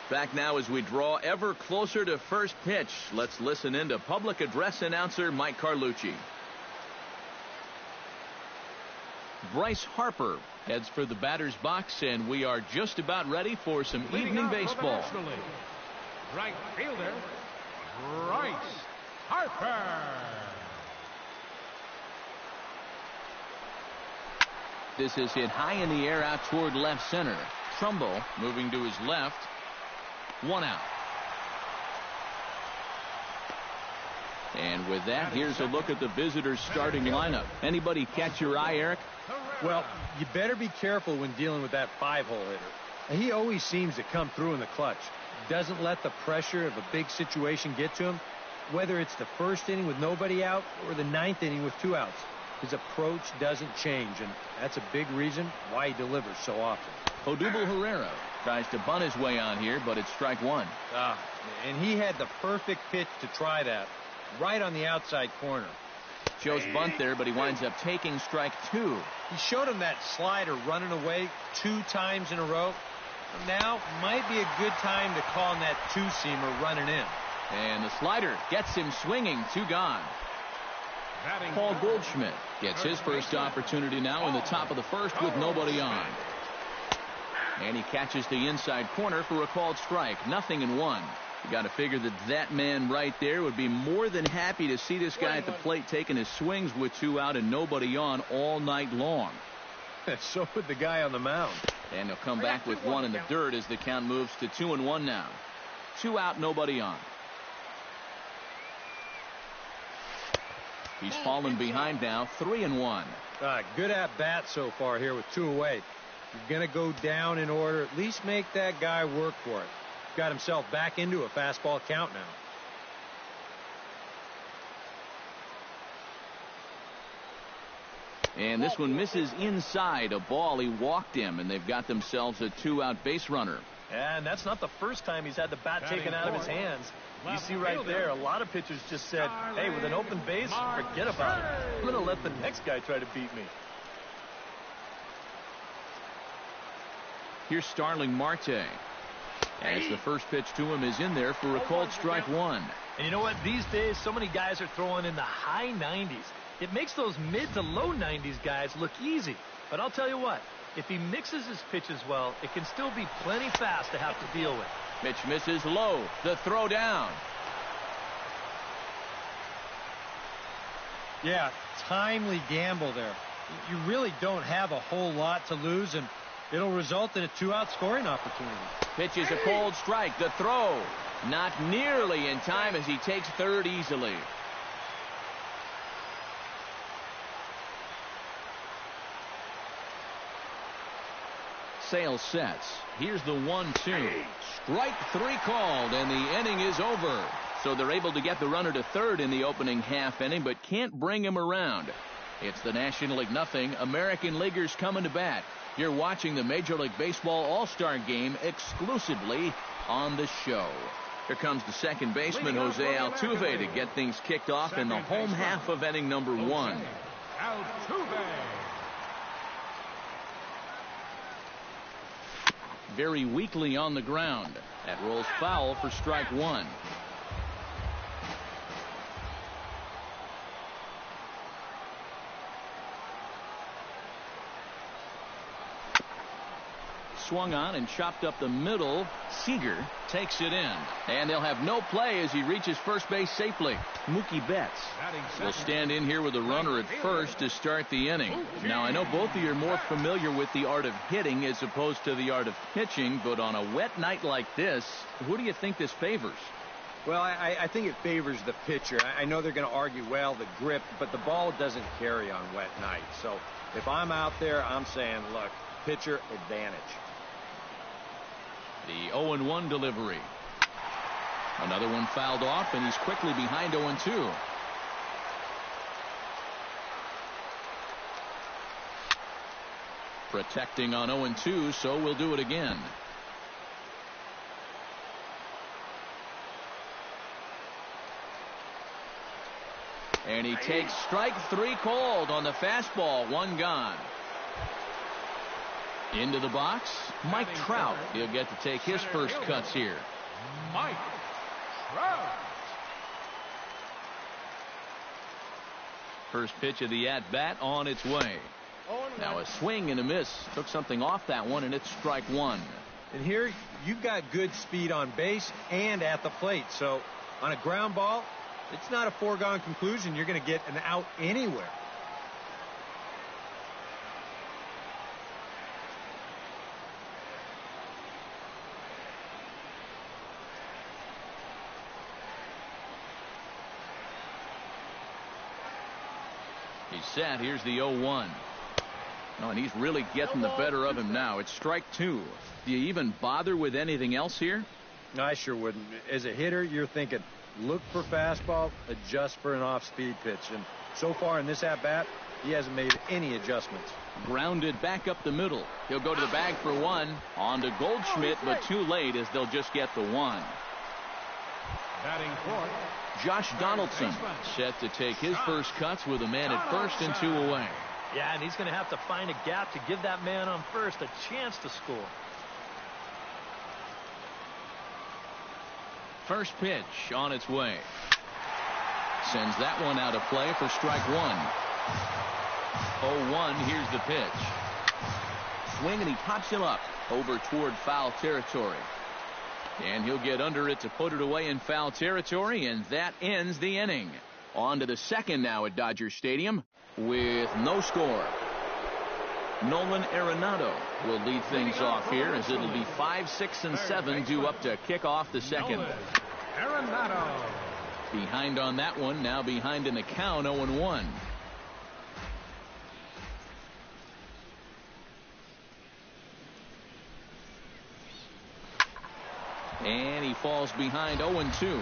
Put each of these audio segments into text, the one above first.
Back now as we draw ever closer to first pitch. Let's listen in to public address announcer Mike Carlucci. Bryce Harper heads for the batter's box, and we are just about ready for some evening baseball. Right fielder, Bryce Harper. This is hit high in the air out toward left center. Trumbo moving to his left. 1 out. And with that, here's a look at the visitors' starting lineup. Anybody catch your eye, Eric? Well, you better be careful when dealing with that 5-hole hitter. He always seems to come through in the clutch. Doesn't let the pressure of a big situation get to him, whether it's the first inning with nobody out or the 9th inning with 2 outs. His approach doesn't change, and that's a big reason why he delivers so often. Odubel Herrera tries to bunt his way on here, but it's strike 1. And he had the perfect pitch to try that, right on the outside corner. Shows bunt there, but he winds up taking strike 2. He showed him that slider running away 2 times in a row. Now might be a good time to call him that 2-seamer running in. And the slider gets him swinging. 2 gone. Paul Goldschmidt gets his first opportunity now in the top of the first with nobody on. And he catches the inside corner for a called strike. 0-1. You got to figure that man right there would be more than happy to see this guy at the plate taking his swings with 2 out and nobody on all night long. So would the guy on the mound. And he'll come back with 1 in the dirt as the count moves to 2-1 now. 2 out, nobody on. He's fallen behind now, 3-1. Good at bat so far here with 2 away. You're going to go down in order. At least make that guy work for it. Got himself back into a fastball count now. And this one misses inside a ball. He walked him, and they've got themselves a 2-out base runner. And that's not the first time he's had the bat taken out of his hands. You see right there, a lot of pitchers just said, hey, with an open base, forget about it. I'm going to let the next guy try to beat me. Here's Starling Marte. As the first pitch to him is in there for a called strike 1. And you know what? These days, so many guys are throwing in the high 90s. It makes those mid to low 90s guys look easy. But I'll tell you what, if he mixes his pitches well, it can still be plenty fast to have to deal with. Pitch misses low. The throw down. Yeah, timely gamble there. You really don't have a whole lot to lose, and it'll result in a 2-out scoring opportunity. Pitch is a cold strike. The throw not nearly in time as he takes third easily. Sale sets. Here's the 1-2. Strike 3 called, and the inning is over. So they're able to get the runner to third in the opening half inning, but can't bring him around. It's the National League nothing. American Leaguers coming to bat. You're watching the Major League Baseball All-Star Game exclusively on the show. Here comes the second baseman, Jose Altuve, to get things kicked off in the home half of inning number 1. Altuve. Very weakly on the ground. That rolls foul for strike 1. Swung on and chopped up the middle. Seager takes it in. And they'll have no play as he reaches first base safely. Mookie Betts will stand in here with a runner at first to start the inning. Now, I know both of you are more familiar with the art of hitting as opposed to the art of pitching, but on a wet night like this, who do you think this favors? Well, I think it favors the pitcher. I know they're going to argue, well, the grip, but the ball doesn't carry on wet nights. So if I'm out there, I'm saying, look, pitcher advantage. The 0-1 delivery. Another one fouled off, and he's quickly behind 0-2. Protecting on 0-2, so we'll do it again. And he takes strike 3 called on the fastball. 1 gone. Into the box, Mike Trout. He'll get to take his first cuts here. Mike Trout. First pitch of the at-bat on its way. Now a swing and a miss. Took something off that one, and it's strike one. And here, you've got good speed on base and at the plate. So on a ground ball, it's not a foregone conclusion you're going to get an out anywhere. He's set. Here's the 0-1. Oh, and he's really getting the better of him now. It's strike two. Do you even bother with anything else here? No, I sure wouldn't. As a hitter, you're thinking, look for fastball, adjust for an off-speed pitch. And so far in this at-bat, he hasn't made any adjustments. Grounded back up the middle. He'll go to the bag for one. On to Goldschmidt, but too late as they'll just get the one. Batting fourth, Josh Donaldson set to take his first cuts with a man at first and two away. Yeah, and he's going to have to find a gap to give that man on first a chance to score. First pitch on its way. Sends that one out of play for strike one. 0-1, here's the pitch. Swing, and he pops him up over toward foul territory. And he'll get under it to put it away in foul territory, and that ends the inning. On to the second now at Dodger Stadium with no score. Nolan Arenado will lead things off here as it'll be 5, 6, and 7 due up to kick off the second. Arenado. Behind on that one, now behind in the count, 0-1. And he falls behind 0-2.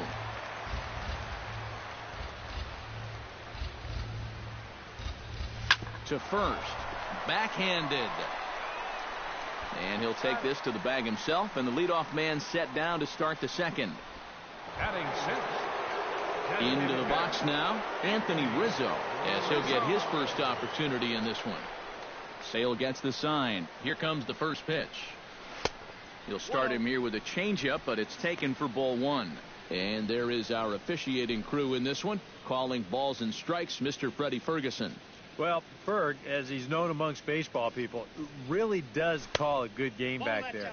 To first. Backhanded. And he'll take this to the bag himself, and the leadoff man set down to start the second. Batting sixth. Into the box now, Anthony Rizzo, as he'll get his first opportunity in this one. Sale gets the sign. Here comes the first pitch. He'll start him here with a changeup, but it's taken for ball one. And there is our officiating crew in this one, calling balls and strikes, Mr. Freddie Ferguson. Well, Ferg, as he's known amongst baseball people, really does call a good game back there.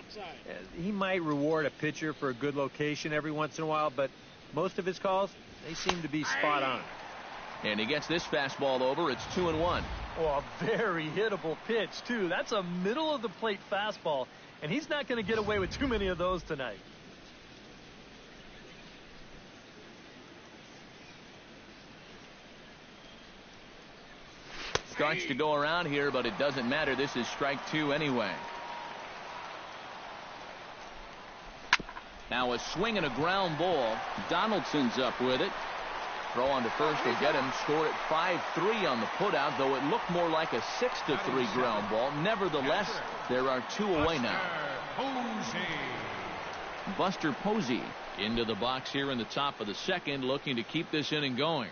He might reward a pitcher for a good location every once in a while, but most of his calls, they seem to be spot on. And he gets this fastball over. It's 2-1. Oh, a very hittable pitch, too. That's a middle-of-the-plate fastball, and he's not going to get away with too many of those tonight. Starts to go around here, but it doesn't matter. This is strike two anyway. Now a swing and a ground ball. Donaldson's up with it. Throw on to first will get him. Score at 5-3 on the putout, though it looked more like a 6-3 ground ball. Nevertheless, there are two away now. Buster Posey into the box here in the top of the second, looking to keep this inning going.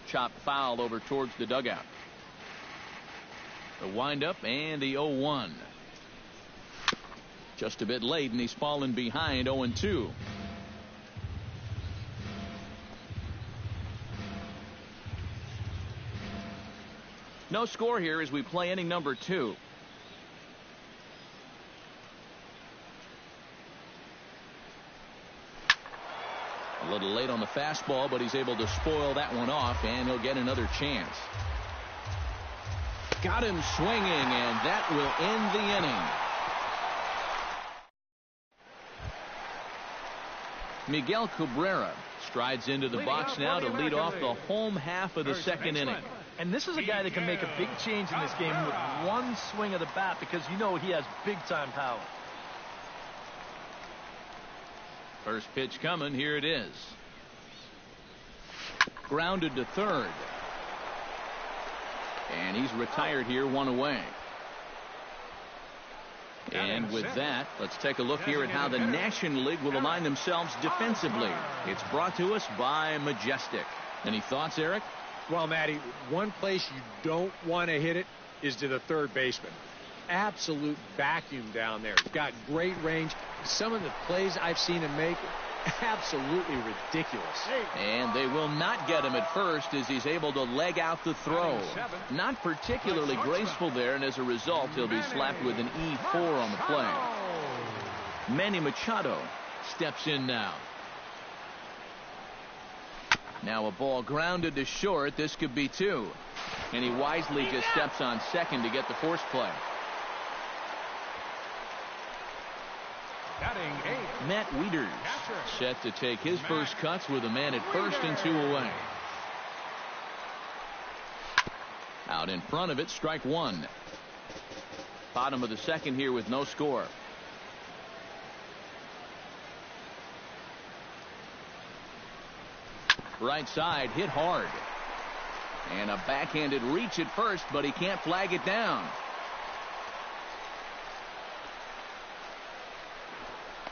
Chopped foul over towards the dugout. The windup and the 0-1. Just a bit late, and he's fallen behind 0-2. No score here as we play inning number 2. A little late on the fastball, but he's able to spoil that one off, and he'll get another chance. Got him swinging, and that will end the inning. Miguel Cabrera strides into the box now to lead off the home half of the second inning. And this is a guy that can make a big change in this game with one swing of the bat, because you know he has big-time power. First pitch coming. Here it is. Grounded to third. And he's retired here, one away. And with that, let's take a look here at how the National League will align themselves defensively. It's brought to us by Majestic. Any thoughts, Eric? Well, Matty, one place you don't want to hit it is to the third baseman. Absolute vacuum down there. He's got great range. Some of the plays I've seen him make, absolutely ridiculous. And they will not get him at first as he's able to leg out the throw. Not particularly graceful there, and as a result, he'll be slapped with an E4 on the play. Manny Machado steps in now. Now a ball grounded to short. This could be two. And he wisely just steps on second to get the force play. Batting 8. Matt Wieters set to take his first cuts with a man at first and 2 away. Out in front of it, strike one. Bottom of the second here with no score. Right side hit hard. And a backhanded reach at first, but he can't flag it down.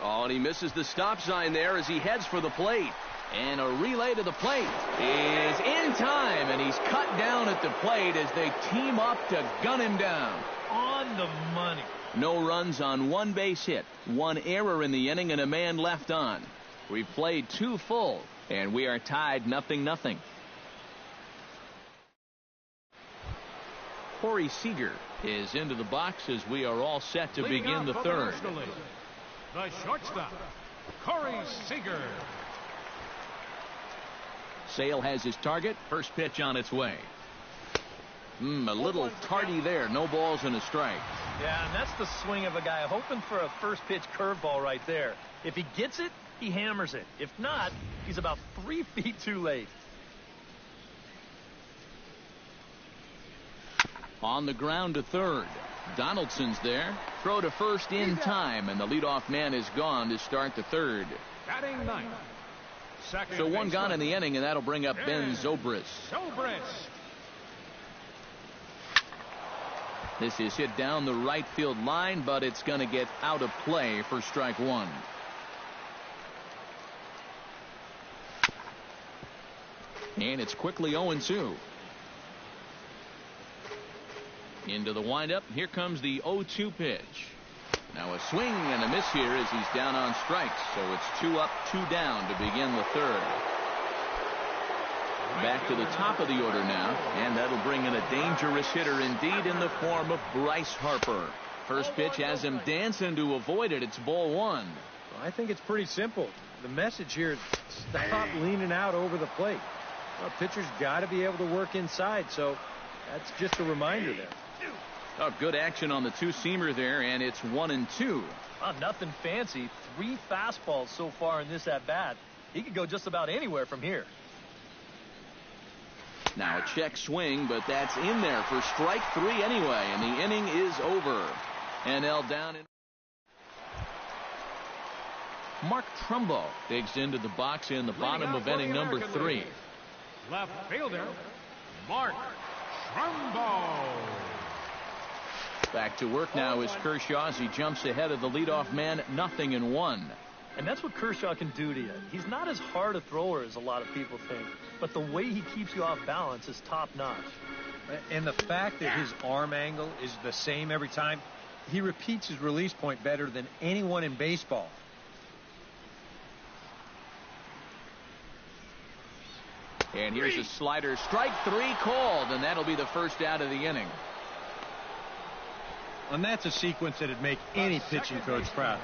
Oh, and he misses the stop sign there as he heads for the plate. And a relay to the plate is in time, and he's cut down at the plate as they team up to gun him down. On the money. No runs on one base hit, one error in the inning, and a man left on. We've played 2 full, and we are tied 0-0. Corey Seager is into the box as we are all set to begin the third. The shortstop, Corey Seager. Sale has his target. First pitch on its way. A little tardy there. No balls and a strike. Yeah, and that's the swing of a guy hoping for a first pitch curveball right there. If he gets it, he hammers it. If not, he's about 3 feet too late. On the ground to third. Donaldson's there. Throw to first in time, and the leadoff man is gone to start the third. Batting 9th. So one gone in the inning, and that'll bring up Ben Zobrist. This is hit down the right field line, but it's going to get out of play for strike one. And it's quickly 0-2. Into the windup. Here comes the 0-2 pitch. Now a swing and a miss here as he's down on strikes. So it's 2 up, 2 down to begin the third. Back to the top of the order now, and that'll bring in a dangerous hitter indeed in the form of Bryce Harper. First pitch has him dancing to avoid it. It's ball one. Well, I think it's pretty simple. The message here is stop leaning out over the plate. Well, pitcher's got to be able to work inside, so that's just a reminder there. Oh, good action on the two-seamer there, and it's 1-2. Nothing fancy. 3 fastballs so far in this at-bat. He could go just about anywhere from here. Now a check swing, but that's in there for strike 3 anyway, and the inning is over. NL down in. Mark Trumbo digs into the box in the bottom of inning number 3. Left fielder, Mark Trumbo. Back to work now is Kershaw as he jumps ahead of the leadoff man, 0-1. And that's what Kershaw can do to you. He's not as hard a thrower as a lot of people think, but the way he keeps you off balance is top-notch. And the fact that his arm angle is the same every time, he repeats his release point better than anyone in baseball. And here's a slider. Strike 3 called, and that'll be the first out of the inning. And that's a sequence that'd make any pitching coach proud.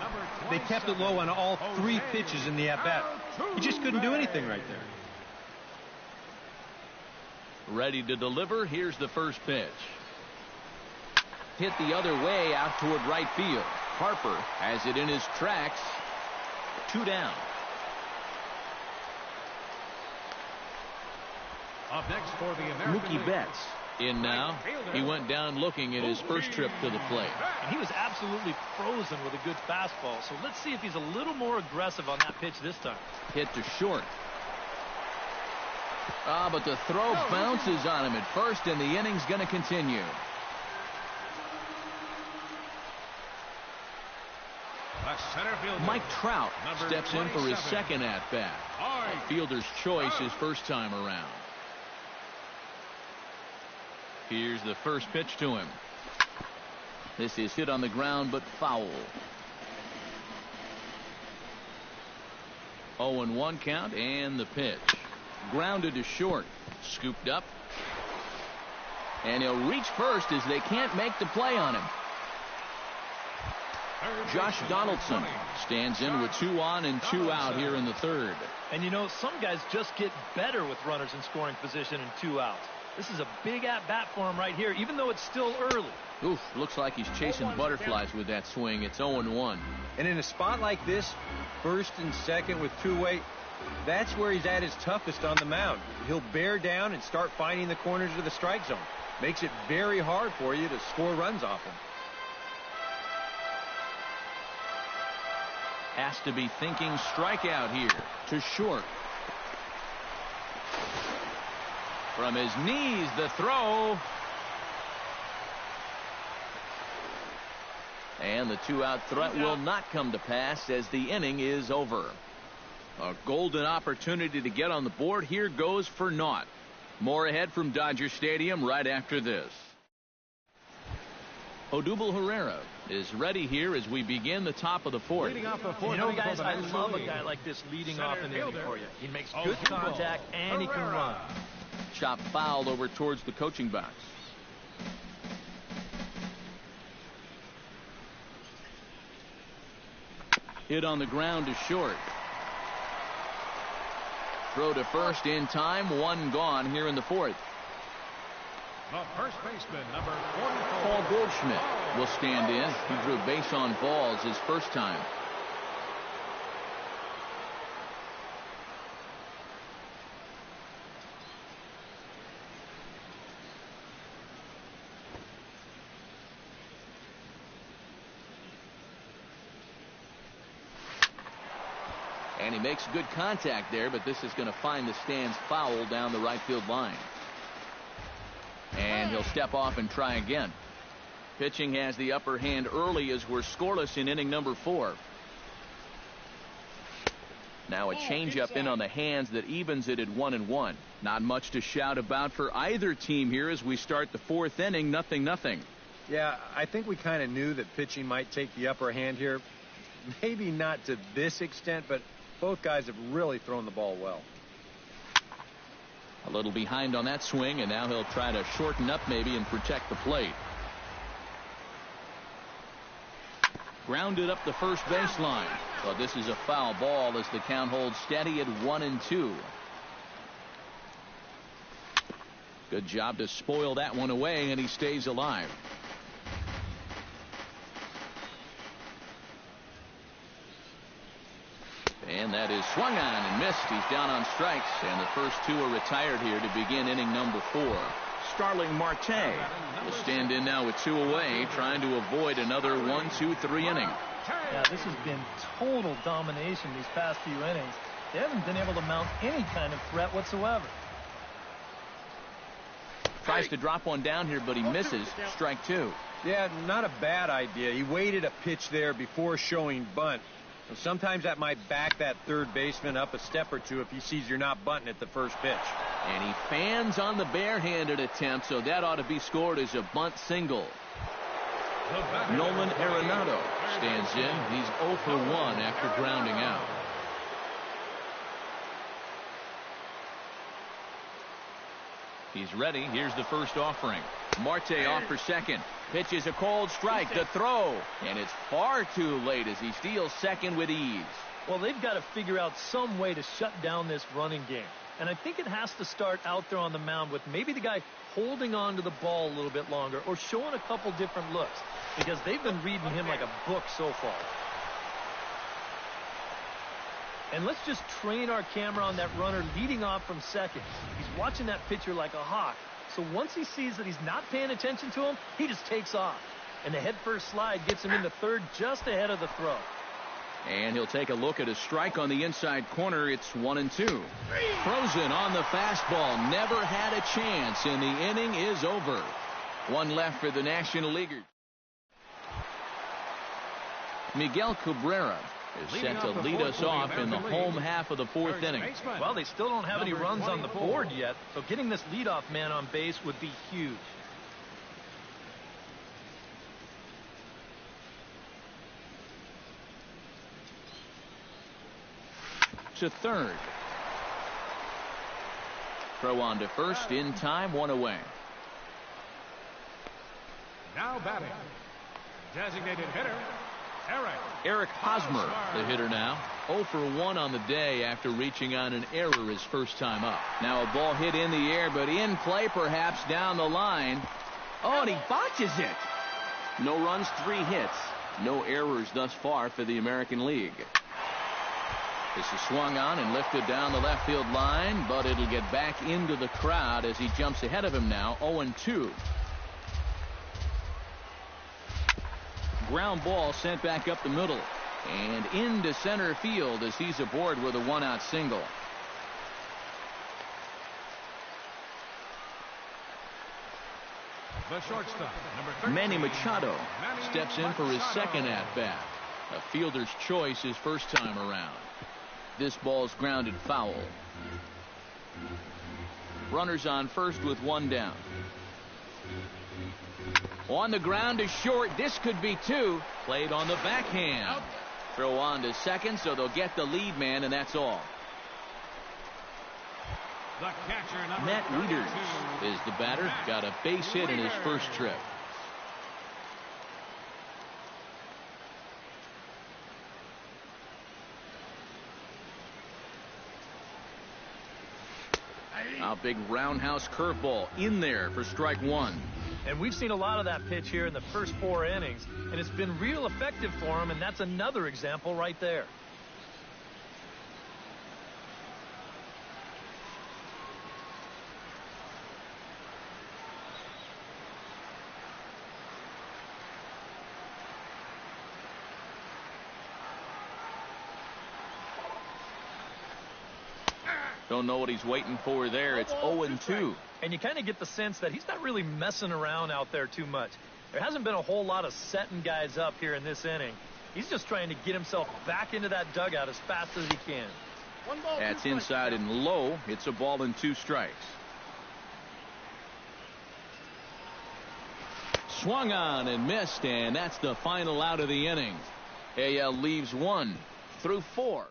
They kept it low on all 3 pitches in the at-bat. He just couldn't do anything right there. Ready to deliver. Here's the first pitch. Hit the other way out toward right field. Harper has it in his tracks. 2 down. Up next for the American Mookie League. Betts in now. He went down looking at his first trip to the plate. And he was absolutely frozen with a good fastball. So let's see if he's a little more aggressive on that pitch this time. Hit to short. But the throw bounces on him at first, and the inning's going to continue. The center fielder, Mike Trout number steps in for his 27. second at-bat. A fielder's choice his first time around. Here's the first pitch to him. This is hit on the ground, but foul. 0-1 count, and the pitch. Grounded to short. Scooped up. And he'll reach first as they can't make the play on him. Josh Donaldson stands in with 2 on and 2 out here in the third. And you know, some guys just get better with runners in scoring position and 2 outs. This is a big at-bat for him right here, even though it's still early. Oof, looks like he's chasing butterflies with that swing. It's 0-1. And in a spot like this, first and second with two-way, that's where he's at his toughest on the mound. He'll bear down and start finding the corners of the strike zone. Makes it very hard for you to score runs off him. Has to be thinking strikeout here. To short. From his knees, the throw. And the 2-out threat will not come to pass as the inning is over. A golden opportunity to get on the board here goes for naught. More ahead from Dodger Stadium right after this. Odubel Herrera is ready here as we begin the top of the fourth. Leading off the fourth. You know, inning guys, for the I National love a League. guy like this leading Center off an inning fielder, for you. He makes good Odubel contact and he can Herrera. run. Chop foul over towards the coaching box. Hit on the ground to short. Throw to first in time. 1 gone here in the fourth. The first baseman, number 44. Paul Goldschmidt will stand in. He drew base on balls his first time. And he makes good contact there, but this is going to find the stands foul down the right field line. And he'll step off and try again. Pitching has the upper hand early as we're scoreless in inning number 4. Now a changeup in on the hands that evens it at 1-1. Not much to shout about for either team here as we start the fourth inning. 0-0. Yeah, I think we kind of knew that pitching might take the upper hand here. Maybe not to this extent, but both guys have really thrown the ball well. A little behind on that swing, and now he'll try to shorten up maybe and protect the plate. Grounded up the first baseline. But this is a foul ball as the count holds steady at 1-2. Good job to spoil that one away, and he stays alive. And that is swung on and missed. He's down on strikes, and the first 2 are retired here to begin inning number 4. Starling Marte will stand in now with 2 away, trying to avoid another 1-2-3 inning. Yeah, this has been total domination these past few innings. They haven't been able to mount any kind of threat whatsoever. Tries to drop one down here, but he misses. Strike 2. Yeah, not a bad idea. He waited a pitch there before showing bunt. And sometimes that might back that third baseman up a step or 2 if he sees you're not bunting at the first pitch. And he fans on the barehanded attempt, so that ought to be scored as a bunt single. Nolan Arenado stands in. He's 0 for 1 after grounding out. He's ready. Here's the first offering. Marte off for second. Pitches a cold strike. The throw. And it's far too late as he steals second with ease. Well, they've got to figure out some way to shut down this running game. And I think it has to start out there on the mound with maybe the guy holding on to the ball a little bit longer or showing a couple different looks, because they've been reading him like a book so far. And let's just train our camera on that runner leading off from second. He's watching that pitcher like a hawk. So once he sees that he's not paying attention to him, he just takes off. And the headfirst slide gets him into third just ahead of the throw. And he'll take a look at a strike on the inside corner. It's 1-2. Frozen on the fastball. Never had a chance, and the inning is over. 1 left for the National Leaguers. Miguel Cabrera is set to lead us off in the home half of the fourth inning. Well, they still don't have any runs on the board yet, so getting this leadoff man on base would be huge. To third. Throw on to first in time, one away. Now batting, designated hitter, Eric Hosmer, the hitter now. 0 for 1 on the day after reaching on an error his first time up. Now a ball hit in the air, but in play perhaps down the line. Oh, and he botches it. No runs, 3 hits. No errors thus far for the American League. This is swung on and lifted down the left field line, but it'll get back into the crowd as he jumps ahead of him now, 0-2. Ground ball sent back up the middle and into center field as he's aboard with a 1-out single. the shortstop, number 13, Manny Machado steps in for his second at-bat. A fielder's choice his first time around. This ball's grounded foul. Runners on first with 1 down. On the ground is short. This could be 2. Played on the backhand. Throw on to second, so they'll get the lead man, and that's all. the catcher, number Matt 32, Wieters is the batter. Got a base hit in his first trip. A big roundhouse curveball in there for strike 1. And we've seen a lot of that pitch here in the first 4 innings, and it's been real effective for him, and that's another example right there. Don't know what he's waiting for there. It's 0-2. And you kind of get the sense that he's not really messing around out there too much. There hasn't been a whole lot of setting guys up here in this inning. He's just trying to get himself back into that dugout as fast as he can. That's inside and low. It's a ball and 2 strikes. Swung on and missed, and that's the final out of the inning. AL leaves 1 through 4.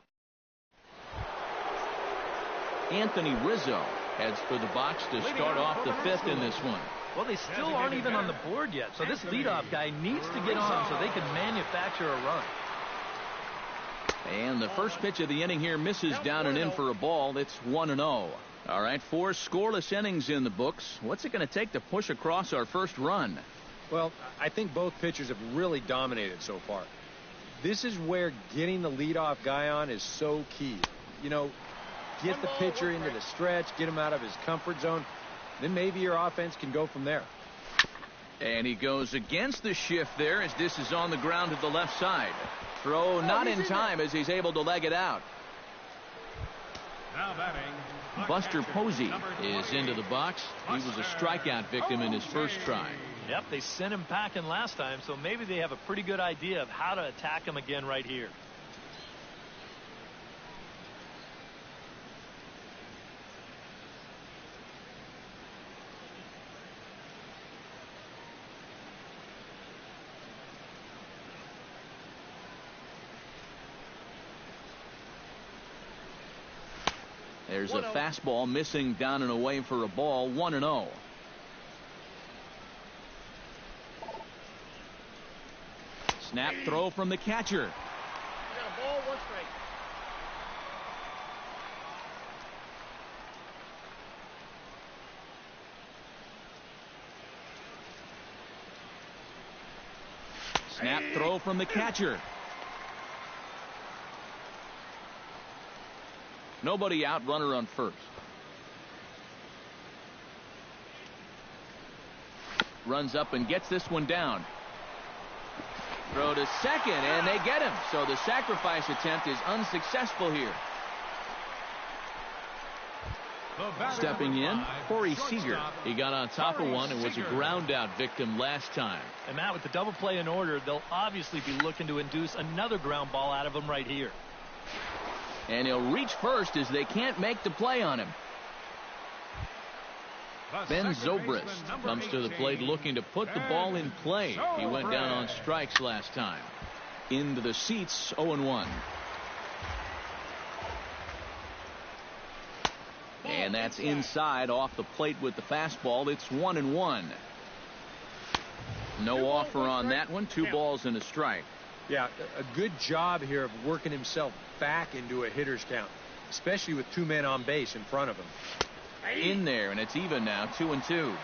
Anthony Rizzo heads for the box to start off the 5th in this one. Well, they still aren't even on the board yet, so this leadoff guy needs to get on so they can manufacture a run. And the first pitch of the inning here misses down and in for a ball. It's 1-0. All right, 4 scoreless innings in the books. What's it going to take to push across our first run? Well, I think both pitchers have really dominated so far. This is where getting the leadoff guy on is so key. You know, get the pitcher into the stretch, get him out of his comfort zone, then maybe your offense can go from there. And he goes against the shift there as this is on the ground to the left side. Throw not in time as he's able to leg it out. now batting, Buster Posey is into the box. He was a strikeout victim in his first try. Yep, they sent him packing last time, so maybe they have a pretty good idea of how to attack him again right here. There's a fastball missing down and away for a ball. 1-0. Snap throw from the catcher. Snap throw from the catcher. Nobody out, runner on first. Runs up and gets this one down. Throw to second, and they get him. So the sacrifice attempt is unsuccessful here. Stepping in, Corey Seager. He got on top of one and was a ground-out victim last time. And Matt, with the double play in order, they'll obviously be looking to induce another ground ball out of him right here. And he'll reach first as they can't make the play on him. Ben Zobrist comes to the plate looking to put the ball in play. He went down on strikes last time. Into the seats, 0-1. And that's inside off the plate with the fastball. It's 1-1. No offer on that one. 2 balls and a strike. Yeah, a good job here of working himself back into a hitter's count, especially with 2 men on base in front of him. In there, and it's even now, 2-2.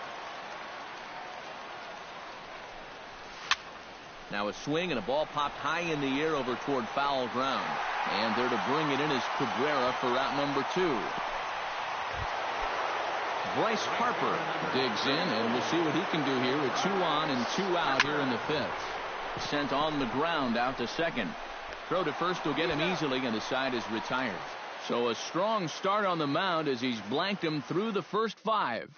Now a swing and a ball popped high in the air over toward foul ground. And there to bring it in is Cabrera for route number 2. Bryce Harper digs in, and we'll see what he can do here with 2 on and 2 out here in the 5th. Sent on the ground out to second. Throw to first will get him easily, and the side is retired. So a strong start on the mound as he's blanked him through the first 5.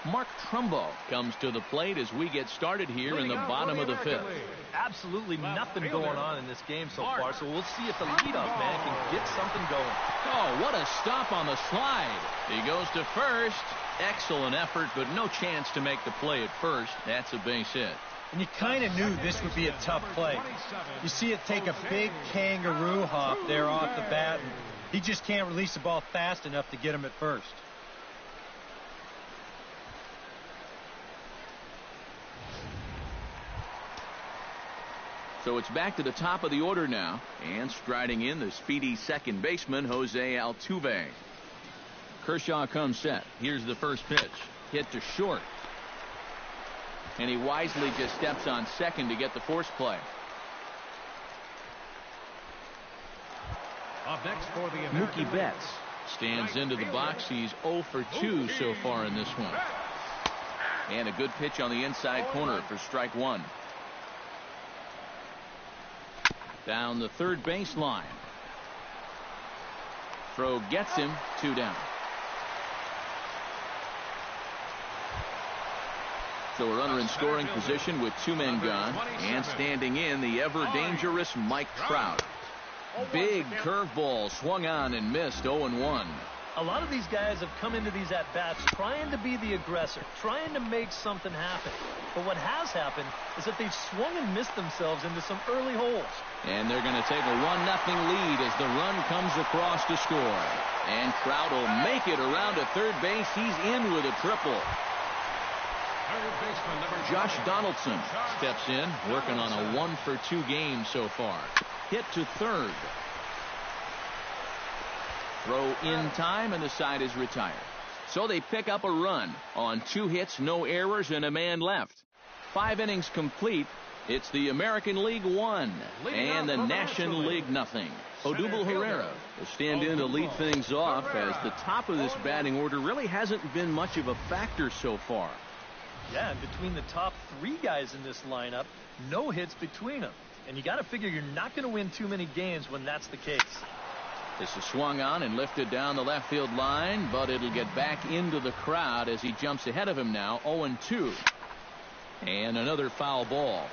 Mark Trumbo comes to the plate as we get started here in the bottom of the 5th. Absolutely nothing going on in this game so far, so we'll see if the leadoff man can get something going. Oh, what a stop on the slide. He goes to first. Excellent effort, but no chance to make the play at first. That's a base hit. And you kind of knew this would be a tough play. You see it take a big kangaroo hop there off the bat, and he just can't release the ball fast enough to get him at first. So it's back to the top of the order now, and striding in the speedy second baseman, Jose Altuve. Kershaw comes set. Here's the first pitch. Hit to short. And he wisely just steps on second to get the force play. Up next for the Mookie Betts stands into the box. He's 0 for 2 so far in this one. And a good pitch on the inside corner for strike 1. Down the third baseline. Throw gets him, 2 down. So a runner in scoring position with 2 men gone, and standing in the ever dangerous Mike Trout. Big curveball swung on and missed. 0-1. A lot of these guys have come into these at-bats trying to be the aggressor, trying to make something happen. But what has happened is that they've swung and missed themselves into some early holes. And they're going to take a 1-0 lead as the run comes across to score. And Trout will make it around to third base. He's in with a triple. Josh Donaldson steps in, working on a 1 for 2 game so far. Hit to third. Throw in time, and the side is retired. So they pick up a run on 2 hits, no errors, and a man left. 5 innings complete. It's the American League 1 and the National League nothing. Odubel Herrera will stand in to lead things off as the top of this batting order really hasn't been much of a factor so far. Yeah, and between the top 3 guys in this lineup, no hits between them. And you got to figure you're not going to win too many games when that's the case. This is swung on and lifted down the left field line, but it'll get back into the crowd as he jumps ahead of him now, 0-2. And another foul ball.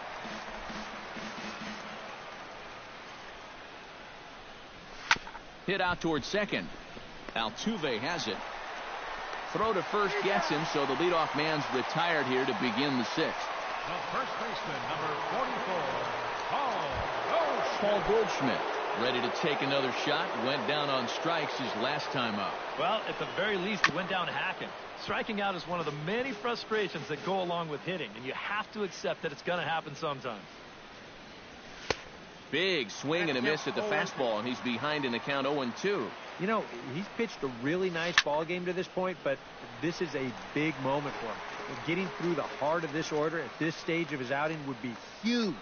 Hit out towards second. Altuve has it. Throw to first gets him, so the leadoff man's retired here to begin the 6th. The first baseman, number 44, Paul Goldschmidt, ready to take another shot. Went down on strikes his last time up. Well, at the very least, he went down hacking. Striking out is one of the many frustrations that go along with hitting, and you have to accept that it's going to happen sometimes. Big swing and a miss at the fastball, and he's behind in the count 0-2. You know, he's pitched a really nice ball game to this point, but this is a big moment for him. Getting through the heart of this order at this stage of his outing would be huge.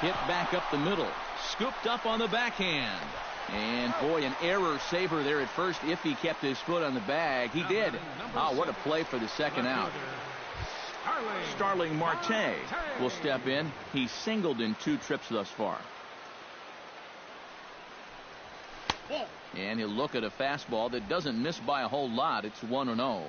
Hit back up the middle. Scooped up on the backhand. And, boy, an error saver there at first if he kept his foot on the bag. He did. Oh, what a play for the second out. Starling Marte will step in. He's singled in 2 trips thus far. And he'll look at a fastball that doesn't miss by a whole lot. It's 1-0.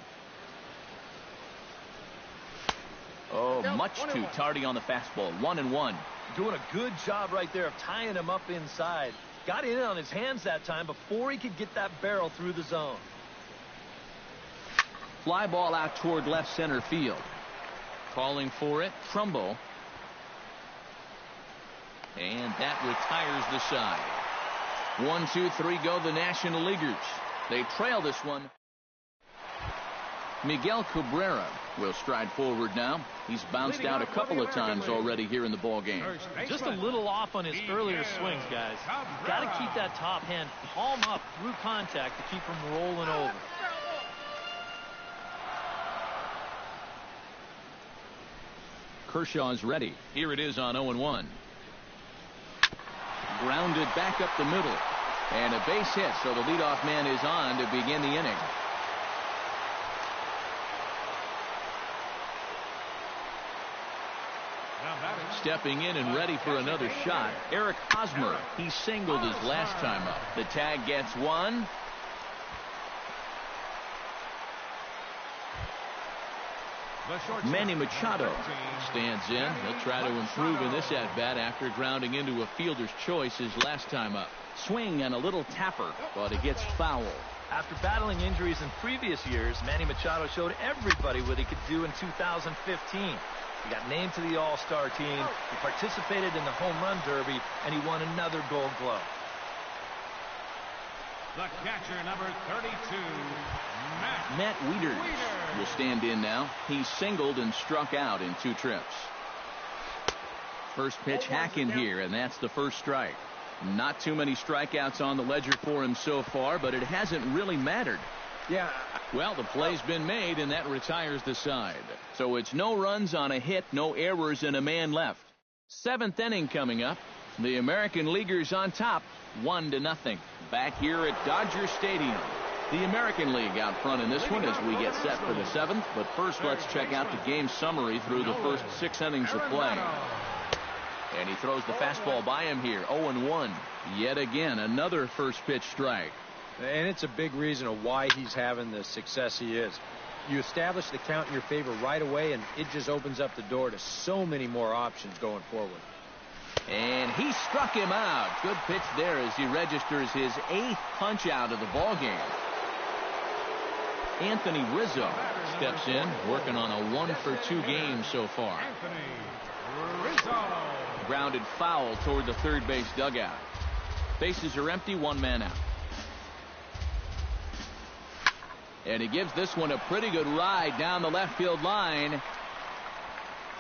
Oh, much too tardy on the fastball. 1-1. Doing a good job right there of tying him up inside. Got in on his hands that time before he could get that barrel through the zone. Fly ball out toward left center field. Calling for it, Trumbo. And that retires the side. 1, 2, 3 go the National Leaguers. They trail this one. Miguel Cabrera will stride forward now. He's bounced out a couple of times already here in the ball game. Just a little off on his earlier swings, guys. You've got to keep that top hand palm up through contact to keep him rolling over. Kershaw's ready. Here it is on 0-1. Grounded back up the middle. And a base hit, so the leadoff man is on to begin the inning. Stepping in and ready for another shot, Eric Hosmer. He singled his last time up. The tag gets one. Manny Machado stands in. He'll try to improve in this at-bat after grounding into a fielder's choice his last time up. Swing and a little tapper, but it gets foul. After battling injuries in previous years, Manny Machado showed everybody what he could do in 2015. He got named to the All-Star team, he participated in the Home Run Derby, and he won another Gold Glove. The catcher, number 32, Matt Wieters will stand in now. He singled and struck out in 2 trips. First pitch hacking here, and that's the first strike. Not too many strikeouts on the ledger for him so far, but it hasn't really mattered. Yeah. Well, the play's been made, and that retires the side. So it's no runs on a hit, no errors, and a man left. 7th inning coming up. The American Leaguers on top, 1-0. Back here at Dodger Stadium. The American League out front in this one as we get set for the 7th. But first, let's check out the game summary through the first 6 innings of play. And he throws the fastball by him here, 0-1. Yet again, another first pitch strike. And it's a big reason of why he's having the success he is. You establish the count in your favor right away, and it just opens up the door to so many more options going forward. And he struck him out. Good pitch there as he registers his 8th punch out of the ball game. Anthony Rizzo steps in, working on a 1-for-2 game so far. Anthony Rizzo. Grounded foul toward the third base dugout. Bases are empty, 1 man out. And he gives this one a pretty good ride down the left field line.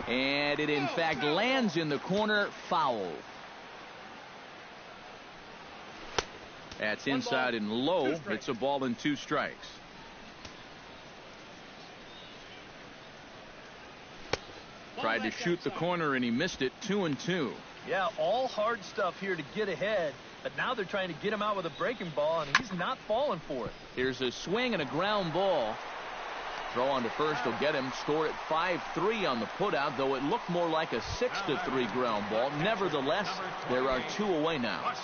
And it, in fact, lands in the corner, foul. That's inside and low. It's a ball and 2 strikes. Tried to shoot the corner, and he missed it, 2-2. Yeah, all hard stuff here to get ahead. But now they're trying to get him out with a breaking ball, and he's not falling for it. Here's a swing and a ground ball. Throw on to first will get him. Score at 5-3 on the putout, though it looked more like a 6-3 ground ball. Nevertheless, there are 2 away now.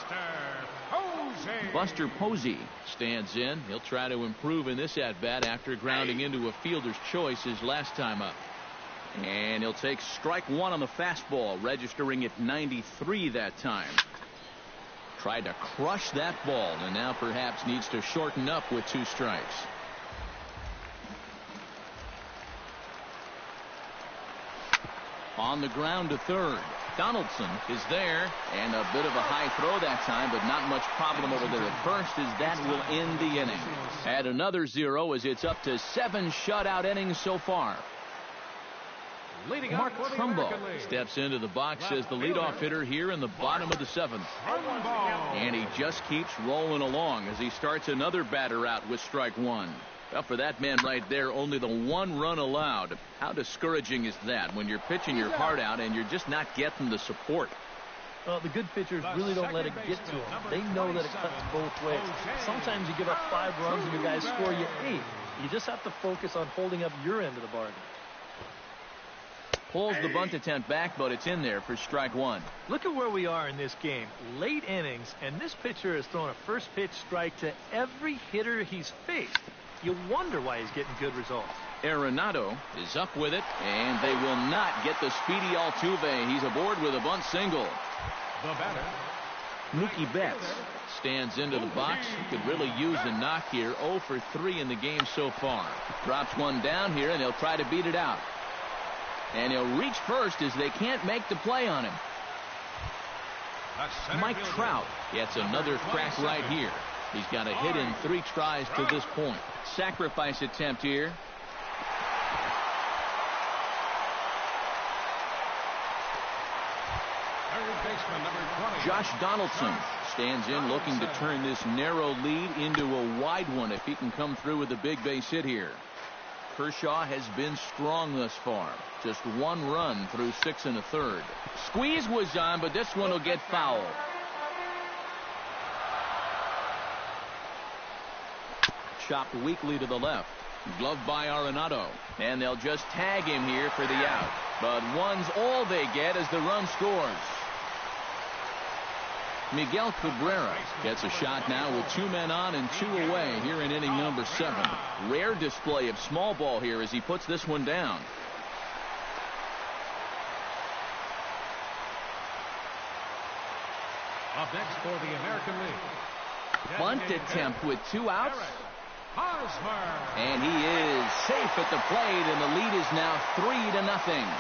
Buster Posey stands in. He'll try to improve in this at-bat after grounding into a fielder's choice his last time up. And he'll take strike 1 on the fastball, registering at 93 that time. Tried to crush that ball, and now perhaps needs to shorten up with 2 strikes. On the ground to third. Donaldson is there, and a bit of a high throw that time, but not much problem over there at first, as that will end the inning. Add another 0 as it's up to 7 shutout innings so far. Mark Trumbo steps into the box as the leadoff hitter here in the bottom of the 7th. And he just keeps rolling along as he starts another batter out with strike 1. Well, for that man right there, only the 1 run allowed. How discouraging is that when you're pitching your heart out and you're just not getting the support? Well, the good pitchers really don't let it get to them. They know that it cuts both ways. Sometimes you give up 5 runs and your guys score you 8. You just have to focus on holding up your end of the bargain. Pulls the bunt attempt back, but it's in there for strike one. Look at where we are in this game. Late innings, and this pitcher has thrown a first pitch strike to every hitter he's faced. You wonder why he's getting good results. Arenado is up with it, and they will not get the speedy Altuve. He's aboard with a bunt single. The batter, Mookie Betts stands into the box. He could really use a knock here. 0 for 3 in the game so far. Drops one down here, and he'll try to beat it out. And he'll reach first as they can't make the play on him. Mike Trout gets another crack right here. He's got a hit in 3 tries to this point. Sacrifice attempt here. Josh Donaldson stands in looking to turn this narrow lead into a wide one if he can come through with a big base hit here. Kershaw has been strong thus far. Just 1 run through 6 1/3. Squeeze was on, but this one will get foul. Chopped weakly to the left. Gloved by Arenado. And they'll just tag him here for the out. But one's all they get as the run scores. Miguel Cabrera gets a shot now with 2 men on and 2 away here in inning number 7. Rare display of small ball here as he puts this one down. Up next for the American League. Bunt attempt with 2 outs. Hosmer. And he is safe at the plate, and the lead is now 3-0.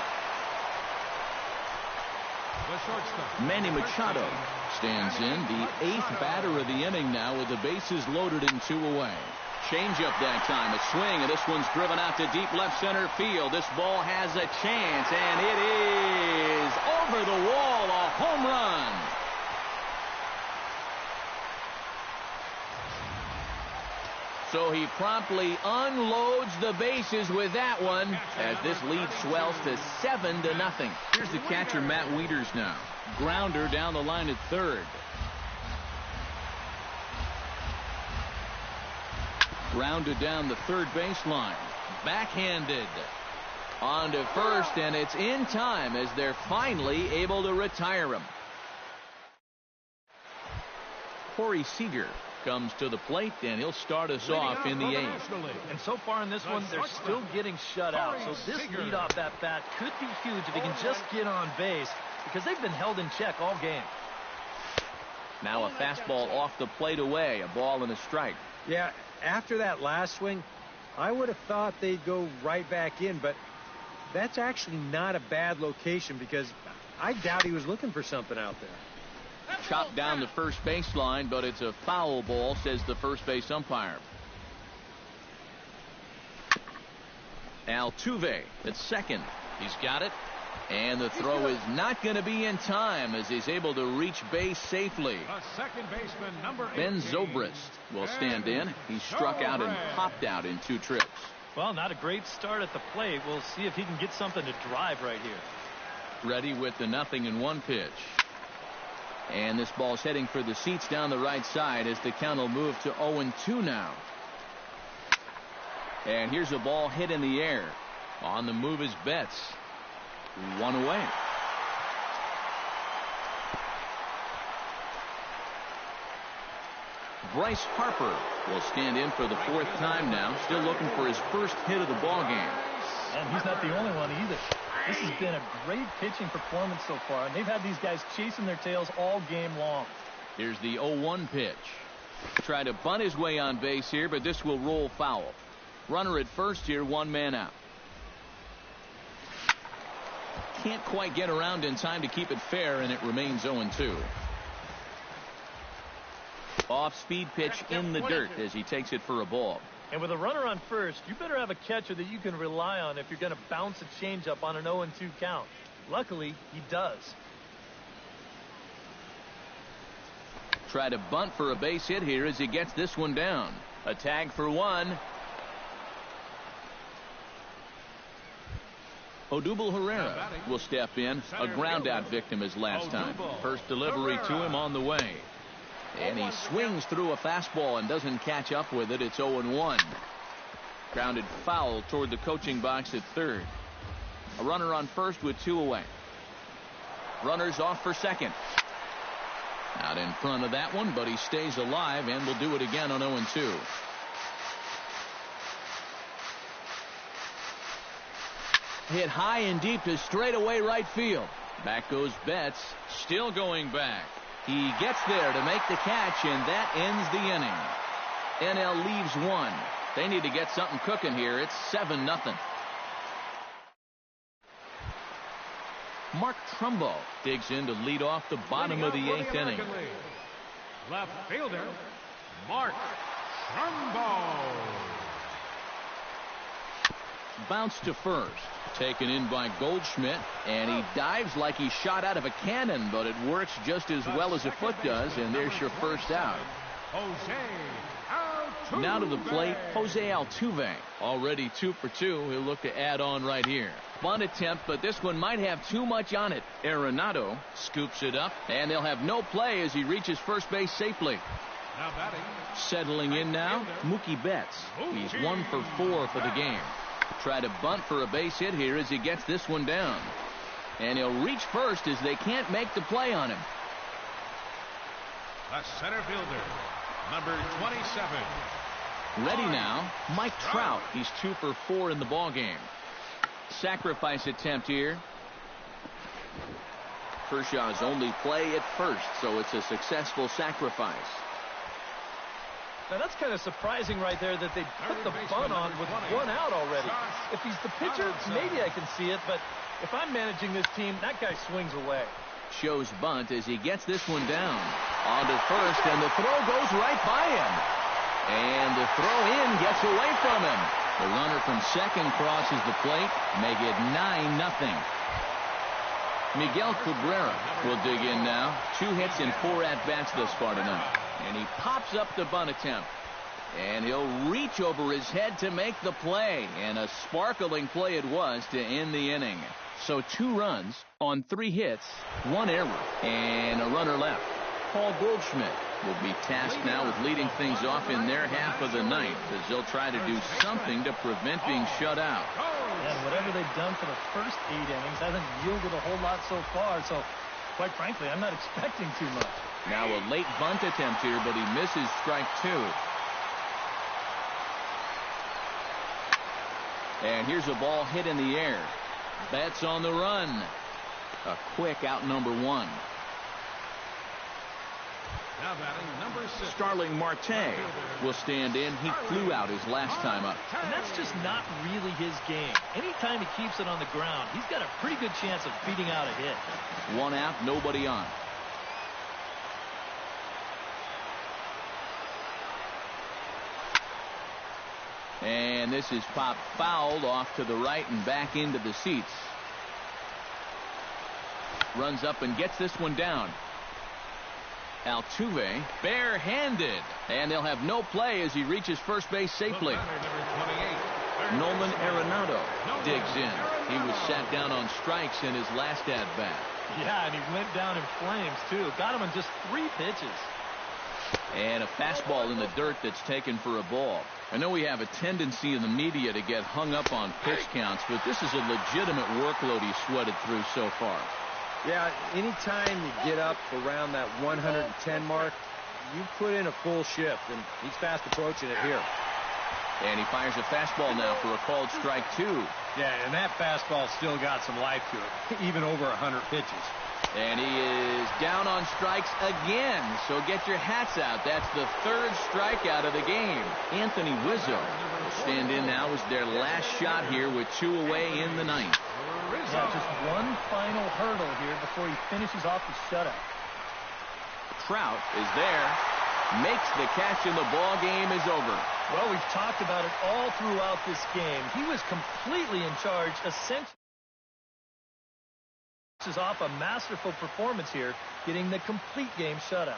The shortstop, Manny Machado stands in, the 8th batter of the inning now with the bases loaded and 2 away. Change up that time, a swing, and this one's driven out to deep left center field. This ball has a chance, and it is over the wall, a home run. So he promptly unloads the bases with that one as this lead swells to 7-0. Here's the catcher, Matt Wieters now. Grounder down the line at third. Grounded down the third baseline. Backhanded. On to first, and it's in time as they're finally able to retire him. Corey Seager comes to the plate, and he'll start us off in the 8th. And so far in this one, they're still getting shut out. So this leadoff at bat could be huge if he can just get on base, because they've been held in check all game. Now a fastball off the plate away, a ball and a strike. Yeah, after that last swing, I would have thought they'd go right back in, but that's actually not a bad location because I doubt he was looking for something out there. Chopped down the first baseline, but it's a foul ball, says the first base umpire. Altuve at second. He's got it. And the throw is not going to be in time as he's able to reach base safely. second baseman, number Ben Zobrist will stand in. He struck out and popped out in 2 trips. Well, not a great start at the plate. We'll see if he can get something to drive right here. Ready with the 0-1 pitch. And this ball's heading for the seats down the right side as the count will move to 0-2 now. And here's a ball hit in the air. On the move is Betts. 1 away. Bryce Harper will stand in for the 4th time now, still looking for his first hit of the ball game. And he's not the only one either. This has been a great pitching performance so far, and they've had these guys chasing their tails all game long. Here's the 0-1 pitch. Try to bunt his way on base here, but this will roll foul. Runner at first here, 1 man out. Can't quite get around in time to keep it fair, and it remains 0-2. Off-speed pitch in the dirt as he takes it for a ball. And with a runner on first, you better have a catcher that you can rely on if you're going to bounce a changeup on an 0-2 count. Luckily, he does. Try to bunt for a base hit here as he gets this one down. A tag for 1. Odubel Herrera will step in. A ground-out victim his last time. First delivery to him on the way. And he swings through a fastball and doesn't catch up with it. It's 0-1. Grounded foul toward the coaching box at third. A runner on first with 2 away. Runners off for second. Out in front of that one, but he stays alive and will do it again on 0-2. Hit high and deep to straightaway right field. Back goes Betts, still going back. He gets there to make the catch, and that ends the inning. NL leaves 1. They need to get something cooking here. It's 7-0. Mark Trumbo digs in to lead off the bottom of the 8th inning. Left fielder, Mark Trumbo. Bounce to first. Taken in by Goldschmidt, and he dives like he shot out of a cannon, but it works just as well as a foot does, and there's your first out. Now to the plate, Jose Altuve. Already 2 for 2. He'll look to add on right here. Bunt attempt, but this one might have too much on it. Arenado scoops it up, and they'll have no play as he reaches first base safely. Now batting. Settling in now, Mookie Betts. He's 1 for 4 for the game. Try to bunt for a base hit here as he gets this one down. And he'll reach first as they can't make the play on him. The center fielder, number 27. Ready now, Mike Trout. He's 2 for 4 in the ballgame. Sacrifice attempt here. Kershaw's only play at first, so it's a successful sacrifice. Now that's kind of surprising right there that they put the bunt on with 1 out already. If he's the pitcher, maybe I can see it, but if I'm managing this team, that guy swings away. Shows bunt as he gets this one down. On to first, and the throw goes right by him. And the throw in gets away from him. The runner from second crosses the plate, make it 9-0. Miguel Cabrera will dig in now. 2 hits and 4 at-bats thus far tonight. And he pops up the bunt attempt. And he'll reach over his head to make the play. And a sparkling play it was to end the inning. So 2 runs on 3 hits, 1 error, and a runner left. Paul Goldschmidt will be tasked now with leading things off in their half of the ninth as they'll try to do something to prevent being shut out. And whatever they've done for the first 8 innings hasn't yielded a whole lot so far, so quite frankly, I'm not expecting too much. Now a late bunt attempt here, but he misses strike 2. And here's a ball hit in the air. Betts on the run. A quick out number 1. Now batting number 6. Starling Marte will stand in. He flew out his last time up. And that's just not really his game. Anytime he keeps it on the ground, he's got a pretty good chance of beating out a hit. 1 out, nobody on. And this is popped fouled off to the right and back into the seats. Runs up and gets this one down. Altuve barehanded, and they'll have no play as he reaches first base safely. Nolan Arenado digs in. He was sat down on strikes in his last at-bat. Yeah, and he went down in flames, too. Got him in just 3 pitches. And a fastball in the dirt that's taken for a ball. I know we have a tendency in the media to get hung up on pitch counts, but this is a legitimate workload he sweated through so far. Yeah, anytime you get up around that 110 mark, you put in a full shift, and he's fast approaching it here. And he fires a fastball now for a called strike 2. Yeah, and that fastball still got some life to it, even over 100 pitches. And he is down on strikes again, so get your hats out. That's the 3rd strikeout of the game. Anthony Rizzo will stand in now as their last shot here with 2 away in the 9th. Yeah, just one final hurdle here before he finishes off the shutout. Trout is there, makes the catch, and the ball game is over. Well, we've talked about it all throughout this game. He was completely in charge, essentially off a masterful performance here, getting the complete game shutout.